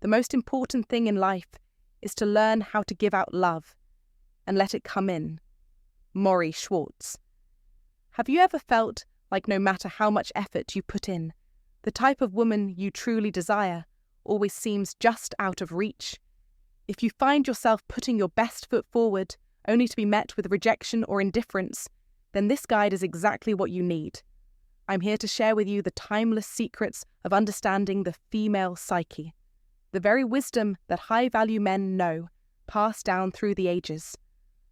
the most important thing in life is to learn how to give out love and let it come in. Maury Schwartz. Have you ever felt like no matter how much effort you put in, the type of woman you truly desire always seems just out of reach? If you find yourself putting your best foot forward only to be met with rejection or indifference, then this guide is exactly what you need. I'm here to share with you the timeless secrets of understanding the female psyche, the very wisdom that high-value men know, passed down through the ages.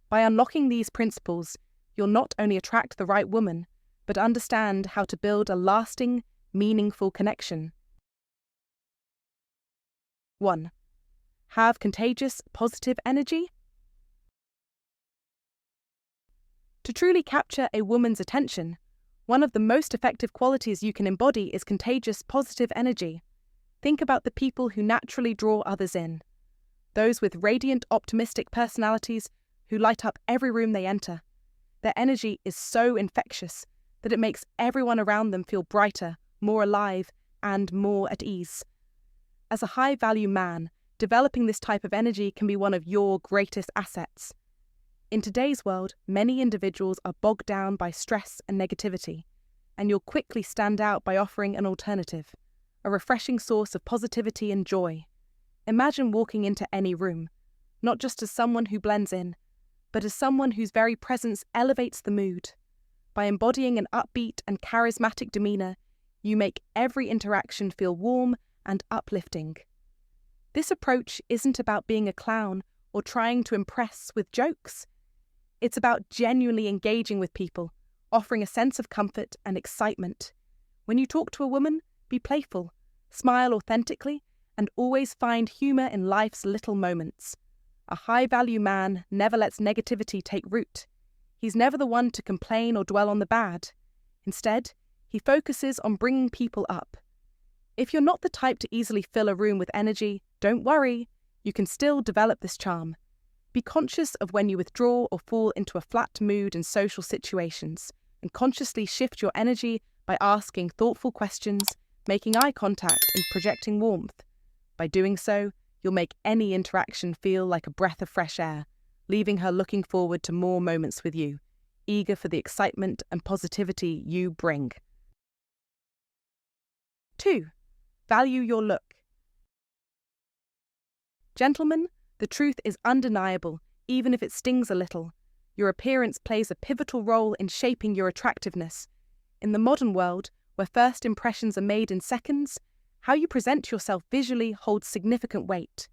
By unlocking these principles, you'll not only attract the right woman, but understand how to build a lasting, meaningful connection. 1. Have contagious, positive energy. To truly capture a woman's attention, one of the most effective qualities you can embody is contagious, positive energy. Think about the people who naturally draw others in. Those with radiant, optimistic personalities who light up every room they enter. Their energy is so infectious that it makes everyone around them feel brighter, more alive, and more at ease. As a high-value man, developing this type of energy can be one of your greatest assets. In today's world, many individuals are bogged down by stress and negativity, and you'll quickly stand out by offering an alternative, a refreshing source of positivity and joy. Imagine walking into any room, not just as someone who blends in, but as someone whose very presence elevates the mood. By embodying an upbeat and charismatic demeanor, you make every interaction feel warm and uplifting. This approach isn't about being a clown or trying to impress with jokes. It's about genuinely engaging with people, offering a sense of comfort and excitement. When you talk to a woman, be playful, smile authentically, and always find humor in life's little moments. A high-value man never lets negativity take root. He's never the one to complain or dwell on the bad. Instead, he focuses on bringing people up. If you're not the type to easily fill a room with energy, don't worry, you can still develop this charm. Be conscious of when you withdraw or fall into a flat mood in social situations, and consciously shift your energy by asking thoughtful questions, making eye contact, and projecting warmth. By doing so, you'll make any interaction feel like a breath of fresh air, leaving her looking forward to more moments with you, eager for the excitement and positivity you bring. 2. Value your look. Gentlemen, the truth is undeniable, even if it stings a little. Your appearance plays a pivotal role in shaping your attractiveness. In the modern world, where first impressions are made in seconds, how you present yourself visually holds significant weight.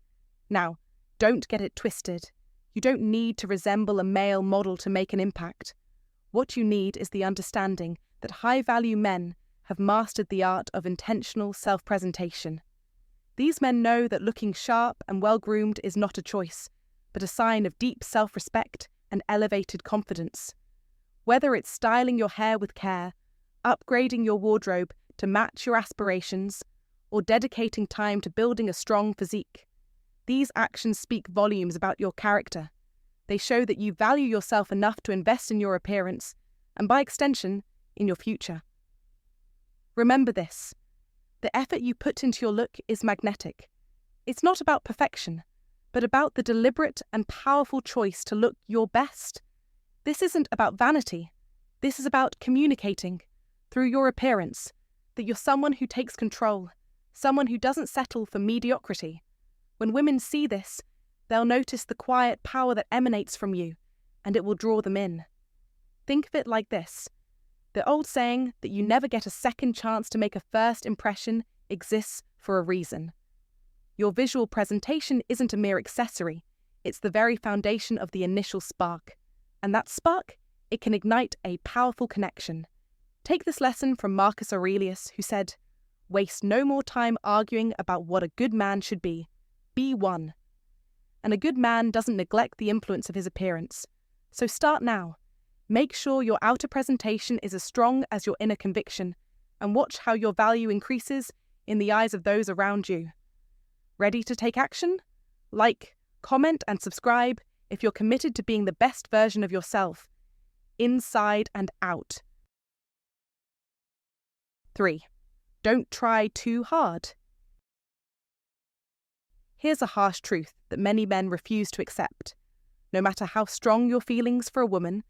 Now, don't get it twisted. You don't need to resemble a male model to make an impact. What you need is the understanding that high-value men have mastered the art of intentional self-presentation. These men know that looking sharp and well-groomed is not a choice, but a sign of deep self-respect and elevated confidence. Whether it's styling your hair with care, upgrading your wardrobe to match your aspirations, or dedicating time to building a strong physique, these actions speak volumes about your character. They show that you value yourself enough to invest in your appearance, and by extension, in your future. Remember this: the effort you put into your look is magnetic. It's not about perfection, but about the deliberate and powerful choice to look your best. This isn't about vanity. This is about communicating, through your appearance, that you're someone who takes control, someone who doesn't settle for mediocrity. When women see this, they'll notice the quiet power that emanates from you, and it will draw them in. Think of it like this: the old saying that you never get a second chance to make a first impression exists for a reason. Your visual presentation isn't a mere accessory, it's the very foundation of the initial spark. And that spark, it can ignite a powerful connection. Take this lesson from Marcus Aurelius, who said, "Waste no more time arguing about what a good man should be. Be one." And a good man doesn't neglect the influence of his appearance. So start now. Make sure your outer presentation is as strong as your inner conviction, and watch how your value increases in the eyes of those around you. Ready to take action? Like, comment, and subscribe if you're committed to being the best version of yourself, inside and out. 3. Don't try too hard. Here's a harsh truth that many men refuse to accept. No matter how strong your feelings for a woman,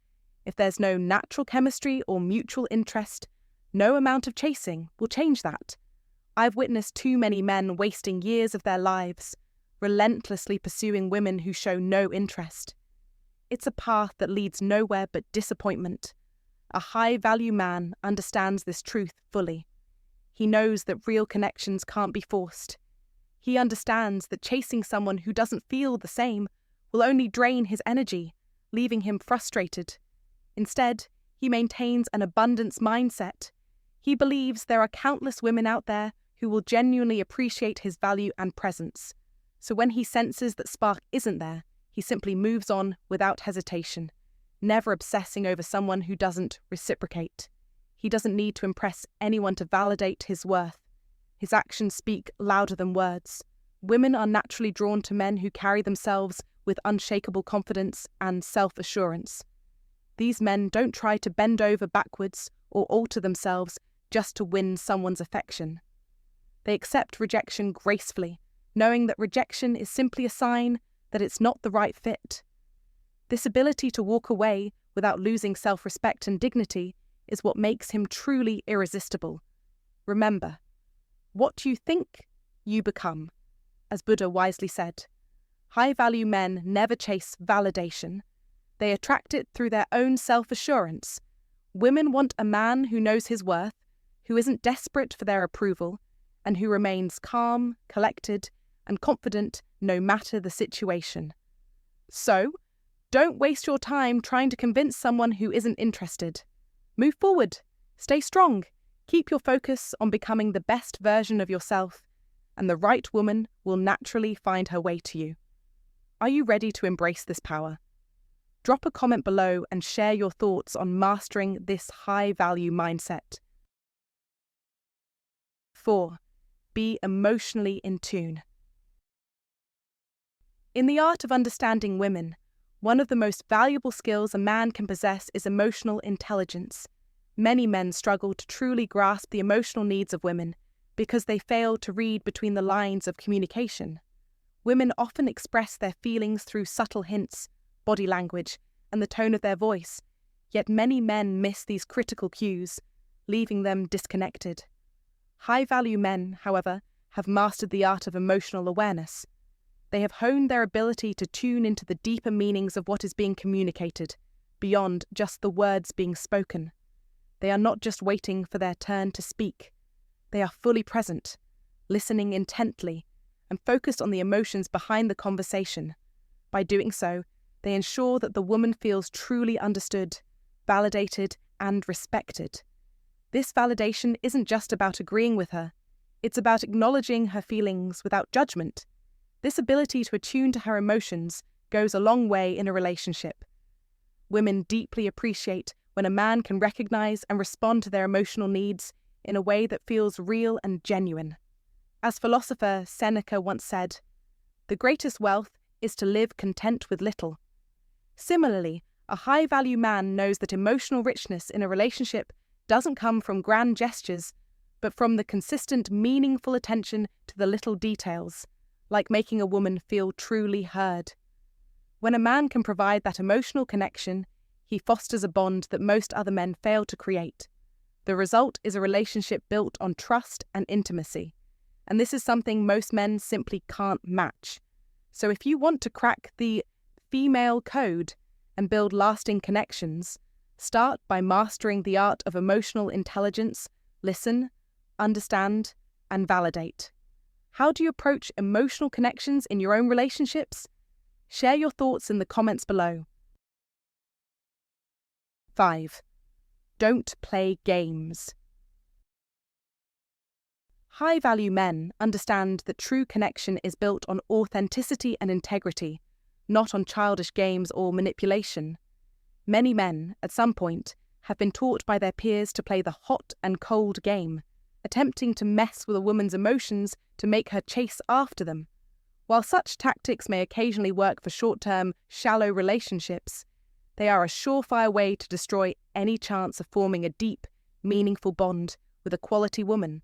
if there's no natural chemistry or mutual interest, no amount of chasing will change that. I've witnessed too many men wasting years of their lives, relentlessly pursuing women who show no interest. It's a path that leads nowhere but disappointment. A high-value man understands this truth fully. He knows that real connections can't be forced. He understands that chasing someone who doesn't feel the same will only drain his energy, leaving him frustrated. Instead, he maintains an abundance mindset. He believes there are countless women out there who will genuinely appreciate his value and presence. So when he senses that spark isn't there, he simply moves on without hesitation, never obsessing over someone who doesn't reciprocate. He doesn't need to impress anyone to validate his worth. His actions speak louder than words. Women are naturally drawn to men who carry themselves with unshakable confidence and self-assurance. These men don't try to bend over backwards or alter themselves just to win someone's affection. They accept rejection gracefully, knowing that rejection is simply a sign that it's not the right fit. This ability to walk away without losing self-respect and dignity is what makes him truly irresistible. Remember, what you think, you become. As Buddha wisely said, high-value men never chase validation. They attract it through their own self-assurance. Women want a man who knows his worth, who isn't desperate for their approval, and who remains calm, collected, and confident no matter the situation. So, don't waste your time trying to convince someone who isn't interested. Move forward, stay strong, keep your focus on becoming the best version of yourself, and the right woman will naturally find her way to you. Are you ready to embrace this power? Drop a comment below and share your thoughts on mastering this high-value mindset. 4. Be emotionally in tune. In the art of understanding women, one of the most valuable skills a man can possess is emotional intelligence. Many men struggle to truly grasp the emotional needs of women because they fail to read between the lines of communication. Women often express their feelings through subtle hints, body language, and the tone of their voice, yet many men miss these critical cues, leaving them disconnected. High-value men, however, have mastered the art of emotional awareness. They have honed their ability to tune into the deeper meanings of what is being communicated, beyond just the words being spoken. They are not just waiting for their turn to speak. They are fully present, listening intently, and focused on the emotions behind the conversation. By doing so, they ensure that the woman feels truly understood, validated, and respected. This validation isn't just about agreeing with her, it's about acknowledging her feelings without judgment. This ability to attune to her emotions goes a long way in a relationship. Women deeply appreciate when a man can recognize and respond to their emotional needs in a way that feels real and genuine. As philosopher Seneca once said, "The greatest wealth is to live content with little." Similarly, a high-value man knows that emotional richness in a relationship doesn't come from grand gestures, but from the consistent, meaningful attention to the little details, like making a woman feel truly heard. When a man can provide that emotional connection, he fosters a bond that most other men fail to create. The result is a relationship built on trust and intimacy, and this is something most men simply can't match. So if you want to crack the female code and build lasting connections, start by mastering the art of emotional intelligence, listen, understand, and validate. How do you approach emotional connections in your own relationships? Share your thoughts in the comments below. 5. Don't play games. High-value men understand that true connection is built on authenticity and integrity, not on childish games or manipulation. Many men, at some point, have been taught by their peers to play the hot and cold game, attempting to mess with a woman's emotions to make her chase after them. While such tactics may occasionally work for short-term, shallow relationships, they are a surefire way to destroy any chance of forming a deep, meaningful bond with a quality woman.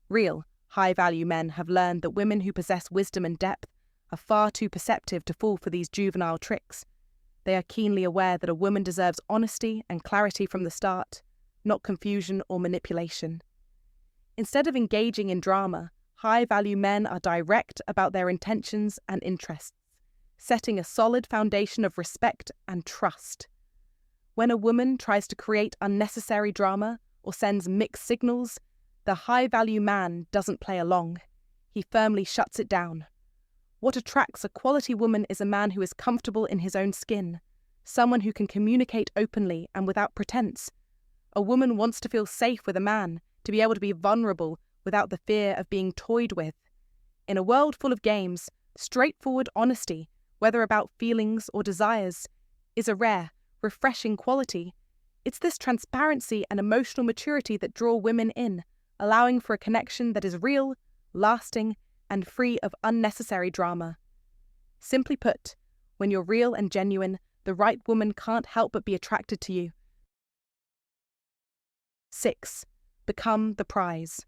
Real, high-value men have learned that women who possess wisdom and depth are far too perceptive to fall for these juvenile tricks. They are keenly aware that a woman deserves honesty and clarity from the start, not confusion or manipulation. Instead of engaging in drama, high-value men are direct about their intentions and interests, setting a solid foundation of respect and trust. When a woman tries to create unnecessary drama or sends mixed signals, the high-value man doesn't play along. He firmly shuts it down. What attracts a quality woman is a man who is comfortable in his own skin, someone who can communicate openly and without pretense. A woman wants to feel safe with a man, to be able to be vulnerable without the fear of being toyed with. In a world full of games, straightforward honesty, whether about feelings or desires, is a rare, refreshing quality. It's this transparency and emotional maturity that draw women in, allowing for a connection that is real, lasting, and free of unnecessary drama. Simply put, when you're real and genuine, the right woman can't help but be attracted to you. 6. Become the prize.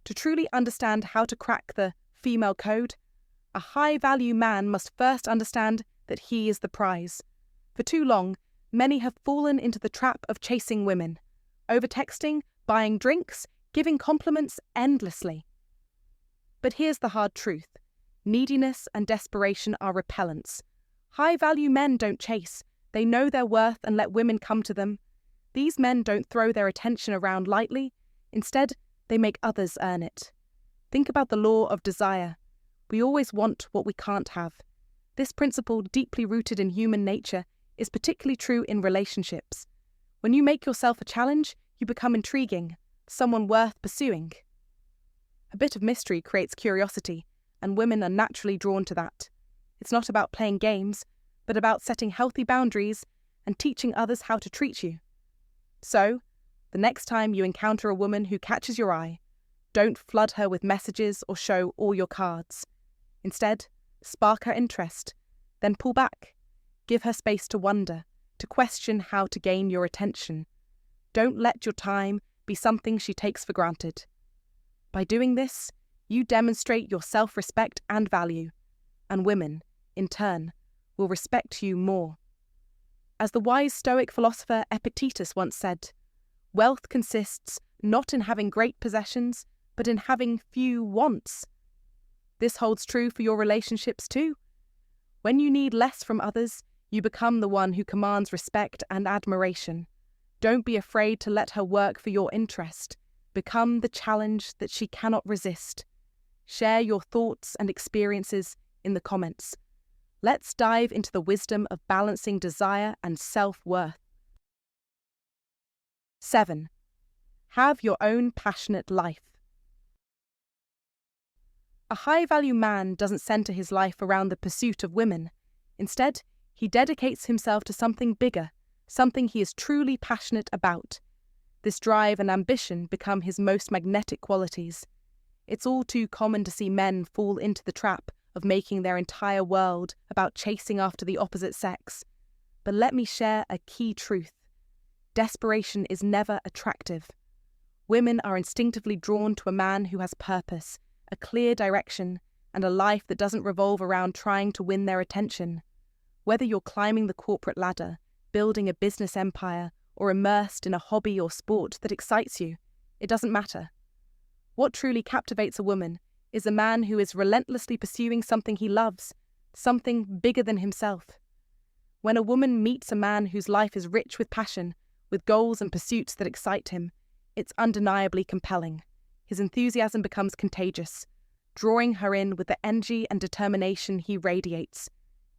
To truly understand how to crack the female code, a high-value man must first understand that he is the prize. For too long, many have fallen into the trap of chasing women, over-texting, buying drinks, giving compliments endlessly. But here's the hard truth. Neediness and desperation are repellents. High-value men don't chase. They know their worth and let women come to them. These men don't throw their attention around lightly. Instead, they make others earn it. Think about the law of desire. We always want what we can't have. This principle, deeply rooted in human nature, is particularly true in relationships. When you make yourself a challenge, you become intriguing, someone worth pursuing. A bit of mystery creates curiosity, and women are naturally drawn to that. It's not about playing games, but about setting healthy boundaries and teaching others how to treat you. So, the next time you encounter a woman who catches your eye, don't flood her with messages or show all your cards. Instead, spark her interest, then pull back. Give her space to wonder, to question how to gain your attention. Don't let your time be something she takes for granted. By doing this, you demonstrate your self-respect and value, and women, in turn, will respect you more. As the wise Stoic philosopher Epictetus once said, "Wealth consists not in having great possessions, but in having few wants." This holds true for your relationships too. When you need less from others, you become the one who commands respect and admiration. Don't be afraid to let her work for your interest. Become the challenge that she cannot resist. Share your thoughts and experiences in the comments. Let's dive into the wisdom of balancing desire and self-worth. 7. Have your own passionate life. A high-value man doesn't center his life around the pursuit of women. Instead, he dedicates himself to something bigger, something he is truly passionate about. This drive and ambition become his most magnetic qualities. It's all too common to see men fall into the trap of making their entire world about chasing after the opposite sex. But let me share a key truth. Desperation is never attractive. Women are instinctively drawn to a man who has purpose, a clear direction, and a life that doesn't revolve around trying to win their attention. Whether you're climbing the corporate ladder, building a business empire, or immersed in a hobby or sport that excites you, it doesn't matter. What truly captivates a woman is a man who is relentlessly pursuing something he loves, something bigger than himself. When a woman meets a man whose life is rich with passion, with goals and pursuits that excite him, it's undeniably compelling. His enthusiasm becomes contagious, drawing her in with the energy and determination he radiates.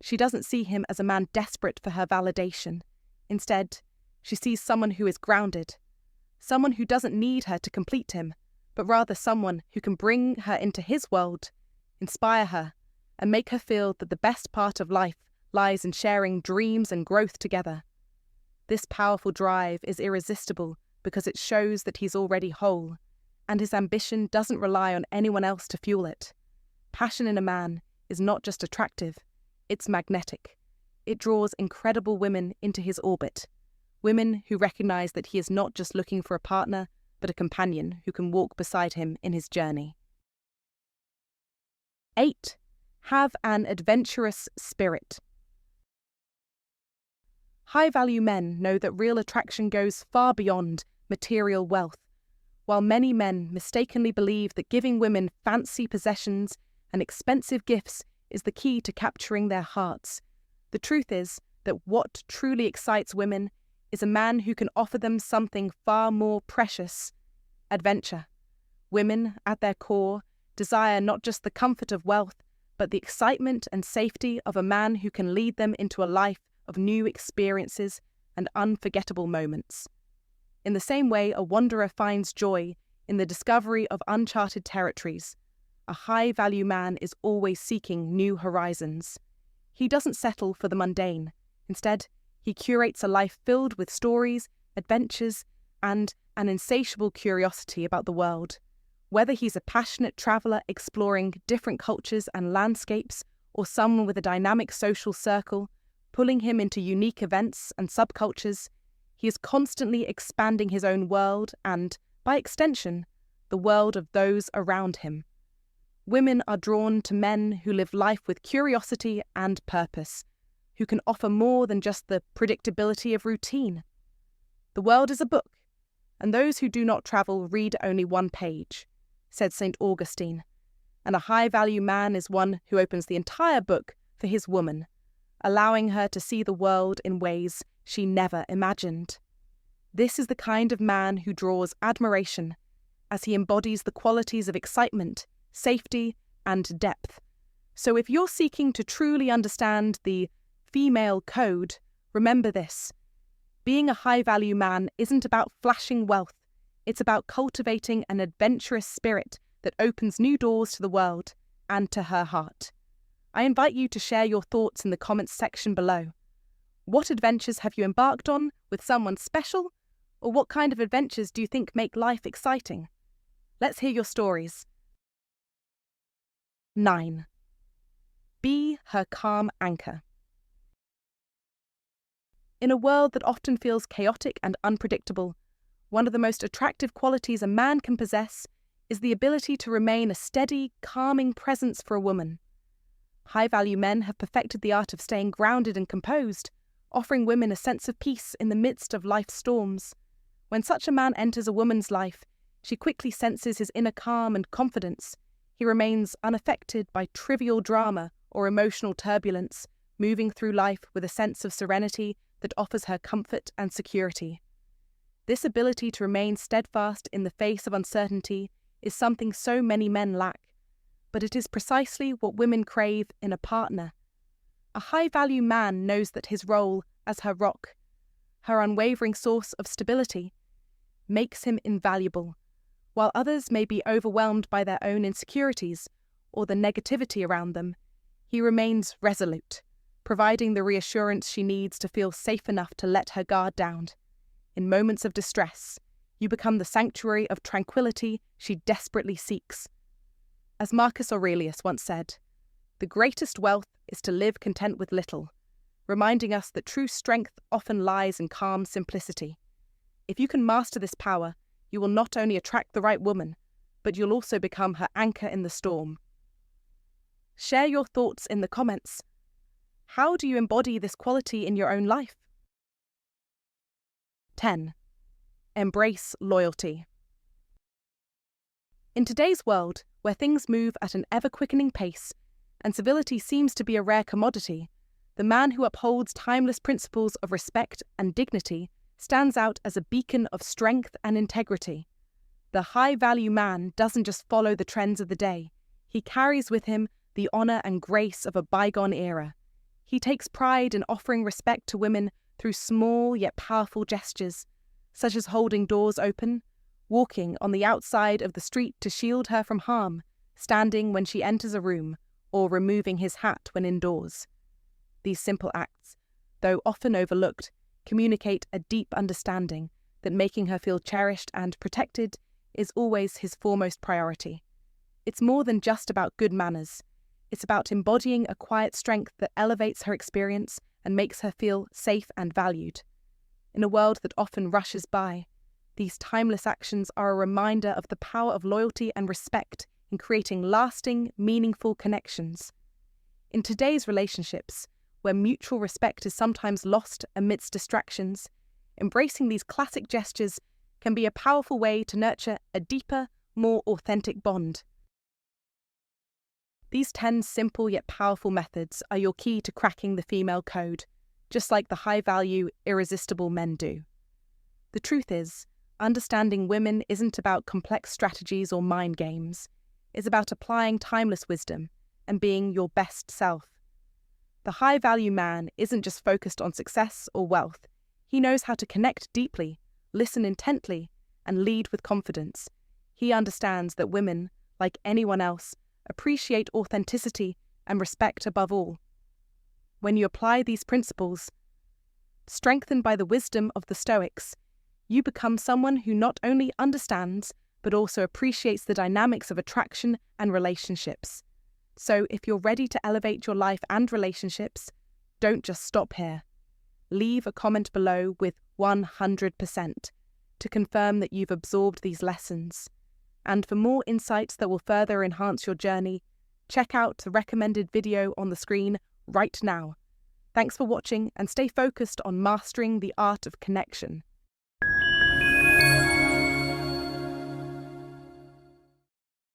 She doesn't see him as a man desperate for her validation. Instead, she sees someone who is grounded, someone who doesn't need her to complete him, but rather someone who can bring her into his world, inspire her, and make her feel that the best part of life lies in sharing dreams and growth together. This powerful drive is irresistible because it shows that he's already whole, and his ambition doesn't rely on anyone else to fuel it. Passion in a man is not just attractive, it's magnetic. It draws incredible women into his orbit, women who recognize that he is not just looking for a partner, but a companion who can walk beside him in his journey. 8. Have an adventurous spirit. High-value men know that real attraction goes far beyond material wealth, while many men mistakenly believe that giving women fancy possessions and expensive gifts is the key to capturing their hearts. The truth is that what truly excites women is a man who can offer them something far more precious: adventure. Women, at their core, desire not just the comfort of wealth, but the excitement and safety of a man who can lead them into a life of new experiences and unforgettable moments. In the same way a wanderer finds joy in the discovery of uncharted territories, a high-value man is always seeking new horizons. He doesn't settle for the mundane. Instead, he curates a life filled with stories, adventures, and an insatiable curiosity about the world. Whether he's a passionate traveller exploring different cultures and landscapes, or someone with a dynamic social circle, pulling him into unique events and subcultures, he is constantly expanding his own world and, by extension, the world of those around him. Women are drawn to men who live life with curiosity and purpose, who can offer more than just the predictability of routine. The world is a book, and those who do not travel read only one page, said St. Augustine, and a high-value man is one who opens the entire book for his woman, allowing her to see the world in ways she never imagined. This is the kind of man who draws admiration, as he embodies the qualities of excitement, safety, and depth. So if you're seeking to truly understand the female code, remember this: being a high-value man isn't about flashing wealth, it's about cultivating an adventurous spirit that opens new doors to the world and to her heart. I invite you to share your thoughts in the comments section below. What adventures have you embarked on with someone special? Or what kind of adventures do you think make life exciting? Let's hear your stories. 9. Be her calm anchor. In a world that often feels chaotic and unpredictable, one of the most attractive qualities a man can possess is the ability to remain a steady, calming presence for a woman. High-value men have perfected the art of staying grounded and composed, offering women a sense of peace in the midst of life's storms. When such a man enters a woman's life, she quickly senses his inner calm and confidence. He remains unaffected by trivial drama or emotional turbulence, moving through life with a sense of serenity that offers her comfort and security. This ability to remain steadfast in the face of uncertainty is something so many men lack, but it is precisely what women crave in a partner. A high-value man knows that his role as her rock, her unwavering source of stability, makes him invaluable. While others may be overwhelmed by their own insecurities or the negativity around them, he remains resolute, providing the reassurance she needs to feel safe enough to let her guard down. In moments of distress, you become the sanctuary of tranquility she desperately seeks. As Marcus Aurelius once said, "The greatest wealth is to live content with little," reminding us that true strength often lies in calm simplicity. If you can master this power, you will not only attract the right woman, but you'll also become her anchor in the storm. Share your thoughts in the comments. How do you embody this quality in your own life? 10. Embrace loyalty. In today's world, where things move at an ever-quickening pace, and civility seems to be a rare commodity, the man who upholds timeless principles of respect and dignity stands out as a beacon of strength and integrity. The high-value man doesn't just follow the trends of the day, he carries with him the honour and grace of a bygone era. He takes pride in offering respect to women through small yet powerful gestures, such as holding doors open, walking on the outside of the street to shield her from harm, standing when she enters a room, or removing his hat when indoors. These simple acts, though often overlooked, communicate a deep understanding that making her feel cherished and protected is always his foremost priority. It's more than just about good manners. It's about embodying a quiet strength that elevates her experience and makes her feel safe and valued. In a world that often rushes by, these timeless actions are a reminder of the power of loyalty and respect in creating lasting, meaningful connections. In today's relationships, where mutual respect is sometimes lost amidst distractions, embracing these classic gestures can be a powerful way to nurture a deeper, more authentic bond. These 10 simple yet powerful methods are your key to cracking the female code, just like the high-value, irresistible men do. The truth is, understanding women isn't about complex strategies or mind games. It's about applying timeless wisdom and being your best self. The high-value man isn't just focused on success or wealth. He knows how to connect deeply, listen intently, and lead with confidence. He understands that women, like anyone else, appreciate authenticity and respect above all. When you apply these principles, strengthened by the wisdom of the Stoics, you become someone who not only understands, but also appreciates the dynamics of attraction and relationships. So if you're ready to elevate your life and relationships, don't just stop here. Leave a comment below with 100% to confirm that you've absorbed these lessons. And for more insights that will further enhance your journey, check out the recommended video on the screen right now. Thanks for watching, and stay focused on mastering the art of connection.